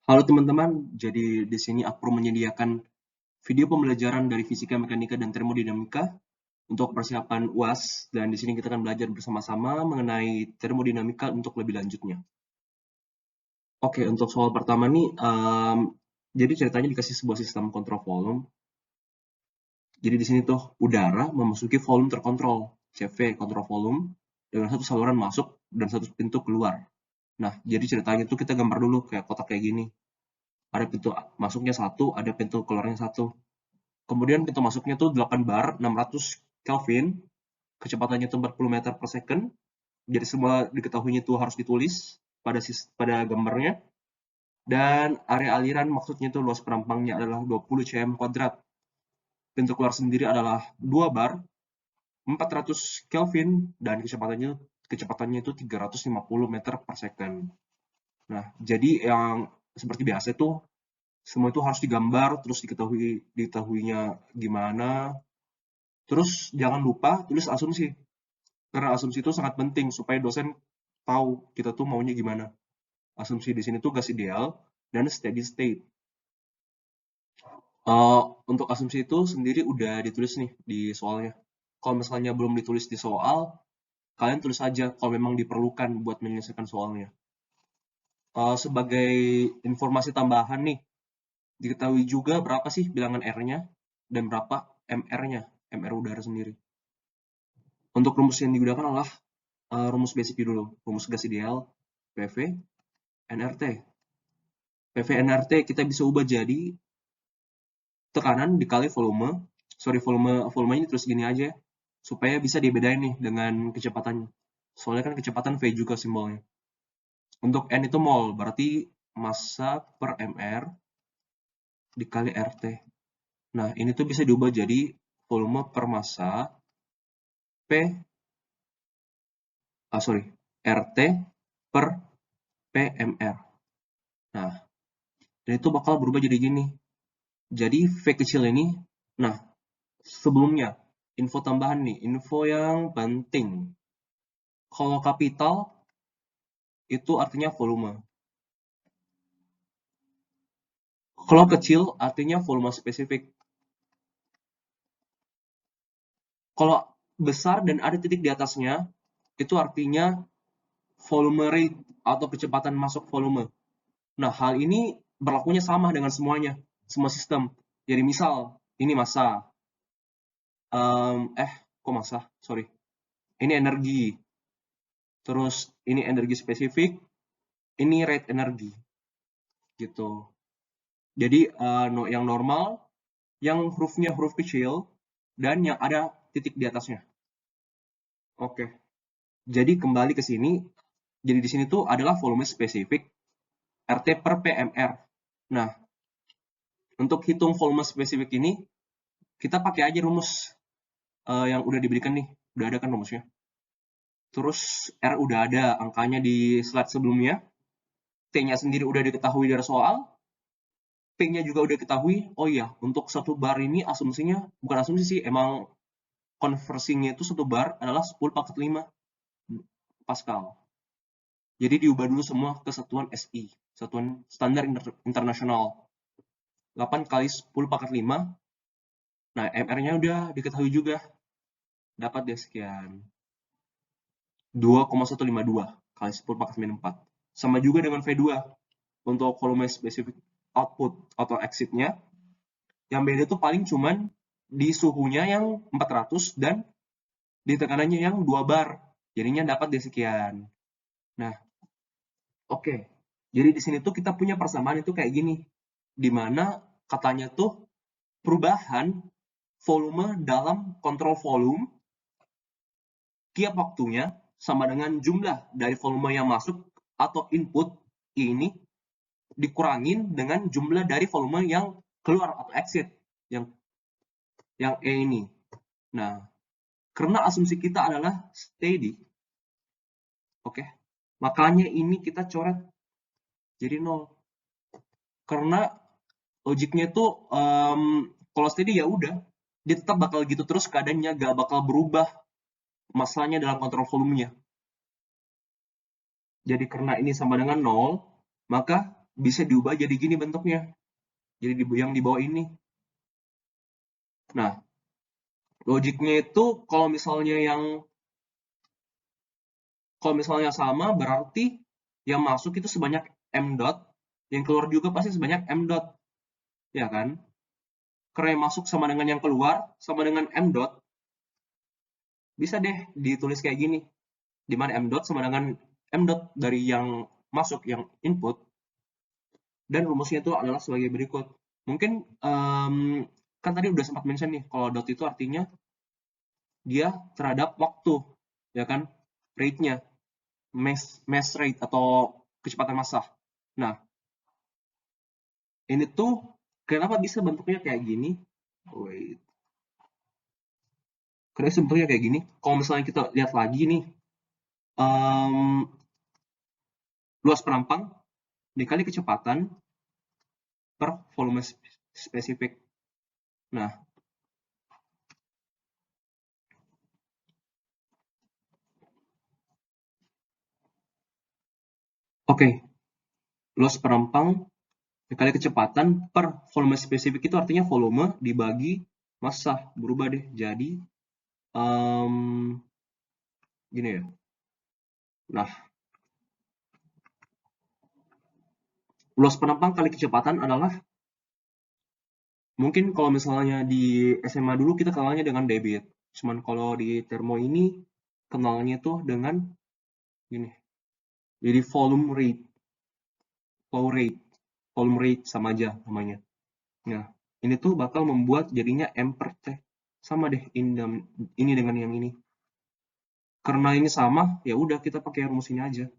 Halo teman-teman, jadi di sini aku menyediakan video pembelajaran dari fisika, mekanika, dan termodinamika untuk persiapan UAS, dan di sini kita akan belajar bersama-sama mengenai termodinamika untuk lebih lanjutnya. Oke, untuk soal pertama nih, jadi ceritanya dikasih sebuah sistem kontrol volume. Jadi di sini tuh udara memasuki volume terkontrol, CV kontrol volume, dengan satu saluran masuk dan satu pintu keluar. Nah, jadi ceritanya tuh kita gambar dulu kayak kotak kayak gini. Ada pintu masuknya satu, ada pintu keluarnya satu. Kemudian pintu masuknya tuh 8 bar, 600 Kelvin, kecepatannya itu 40 meter per second. Jadi semua diketahuinya itu harus ditulis pada gambarnya. Dan area aliran maksudnya itu luas perampangnya adalah 20 cm kuadrat. Pintu keluar sendiri adalah 2 bar, 400 Kelvin, dan kecepatannya itu 350 meter per second. Nah, jadi yang seperti biasa itu semua itu harus digambar, terus diketahuinya gimana. Terus jangan lupa tulis asumsi. Karena asumsi itu sangat penting supaya dosen tahu kita tuh maunya gimana. Asumsi di sini tuh gas ideal dan steady state. Untuk asumsi itu sendiri udah ditulis nih di soalnya. Kalau misalnya belum ditulis di soal, kalian tulis aja kalau memang diperlukan buat menyelesaikan soalnya. Sebagai informasi tambahan nih, diketahui juga berapa sih bilangan R-nya dan berapa MR-nya, MR udara sendiri. Untuk rumus yang digunakan adalah rumus basic dulu, rumus gas ideal, PV, NRT. PV NRT kita bisa ubah jadi tekanan dikali volume. Sorry, volumenya terus gini aja supaya bisa dibedain nih dengan kecepatannya. Soalnya kan kecepatan V juga simbolnya. Untuk N itu mol, berarti massa per MR dikali RT. Nah, ini tuh bisa diubah jadi volume per massa RT per PMR. Nah, dan itu bakal berubah jadi gini. Jadi V kecil ini, nah sebelumnya, info tambahan nih, info yang penting. Kalau kapital, itu artinya volume. Kalau kecil, artinya volume spesifik. Kalau besar dan ada titik di atasnya, itu artinya volume rate atau kecepatan masuk volume. Nah, hal ini berlakunya sama dengan semuanya, semua sistem. Jadi misal, ini massa. Kok massa? Sorry. Ini energi. Terus ini energi spesifik, ini rate energi. Gitu. Jadi yang normal, yang hurufnya huruf kecil, dan yang ada titik di atasnya. Oke. Jadi kembali ke sini. Jadi di sini tuh adalah volume spesifik RT per PMR. Nah, untuk hitung volume spesifik ini, kita pakai aja rumus yang udah diberikan nih. Udah ada kan rumusnya. Terus R udah ada angkanya di slide sebelumnya. T-nya sendiri udah diketahui dari soal. P-nya juga udah diketahui. Oh iya, untuk satu bar ini asumsinya, bukan asumsi sih, emang konversinya itu satu bar adalah 10⁻5 Pascal. Jadi diubah dulu semua ke satuan SI, satuan standar internasional. 8 kali 10⁻5. Nah, MR-nya udah diketahui juga. Dapat deh sekian. 2,152 kali 10⁻4. Sama juga dengan V2. Untuk volume spesifik output atau exit-nya, yang beda tuh paling cuman di suhunya yang 400 dan di tekanannya yang 2 bar. Jadinya dapat deh sekian. Nah, oke. Jadi di sini tuh kita punya persamaan itu kayak gini. Di mana katanya tuh perubahan volume dalam kontrol volume tiap waktunya sama dengan jumlah dari volume yang masuk atau input ini dikurangin dengan jumlah dari volume yang keluar atau exit yang E ini. Nah, karena asumsi kita adalah steady, oke, makanya ini kita coret jadi 0. Karena logiknya tuh kalau steady ya udah, dia tetap bakal gitu terus keadaannya, gak bakal berubah masalahnya dalam kontrol volumenya. Jadi karena ini sama dengan 0, maka bisa diubah jadi gini bentuknya. Jadi yang di bawah ini. Nah, logiknya itu kalau misalnya sama berarti yang masuk itu sebanyak M dot, yang keluar juga pasti sebanyak M dot, ya kan? Karena yang masuk sama dengan yang keluar sama dengan M dot, bisa deh ditulis kayak gini, di mana M dot sama dengan M dot dari yang masuk, yang input, dan rumusnya itu adalah sebagai berikut. Mungkin kan tadi udah sempat mention nih, kalau dot itu artinya dia terhadap waktu, ya kan? Rate-nya, mass rate atau kecepatan massa. Nah, ini tuh kenapa bisa bentuknya kayak gini? Wait. Kenapa bisa bentuknya kayak gini? Kalau misalnya kita lihat lagi nih, luas penampang dikali kecepatan per volume spesifik. Nah, oke. Luas penampang dikali kecepatan per volume spesifik itu artinya volume dibagi massa. Berubah deh jadi gini ya. Nah, luas penampang kali kecepatan adalah, mungkin kalau misalnya di SMA dulu kita kenalnya dengan debit. Cuman kalau di termo ini kenalnya tuh dengan gini. Jadi volume rate sama aja namanya. Nah, ini tuh bakal membuat jadinya M per T. Sama deh ini dengan yang ini. Karena ini sama, ya udah kita pakai rumus ini aja.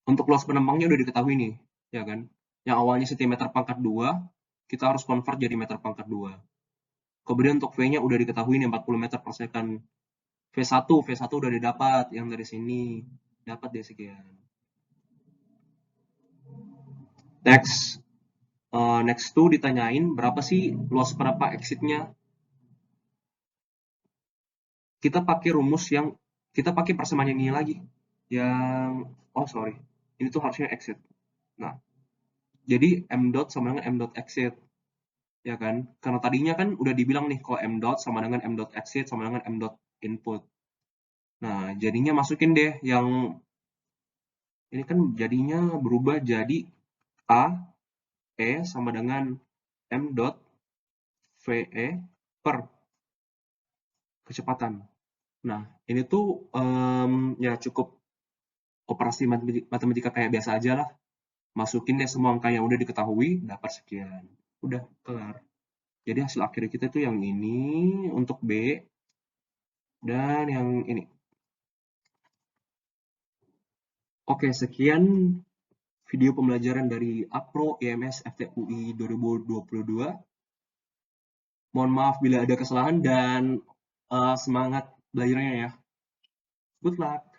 Untuk luas penampangnya udah diketahui nih, ya kan? Yang awalnya cm pangkat 2, kita harus convert jadi meter pangkat 2. Kemudian untuk V-nya udah diketahui nih 40 meter per second. V1 udah didapat, yang dari sini. Dapat deh sekian. Next tuh ditanyain berapa sih luas penampak exit-nya. Kita pakai rumus yang, kita pakai persamaan yang ini lagi. Oh sorry, ini tuh harusnya exit. Nah, jadi M dot sama dengan M dot exit, ya kan? Karena tadinya kan udah dibilang nih kalau M dot sama dengan M dot exit sama dengan M dot input. Nah, jadinya masukin deh yang ini kan jadinya berubah jadi A E sama dengan M dot VE per kecepatan. Nah, ini tuh ya cukup operasi matematika kayak biasa aja lah. Masukin deh semua angka yang udah diketahui, dapat sekian. Udah, kelar. Jadi hasil akhir kita tuh yang ini untuk B, dan yang ini. Oke, sekian video pembelajaran dari Apro IMS FTUI 2022. Mohon maaf bila ada kesalahan dan semangat belajarnya ya. Good luck!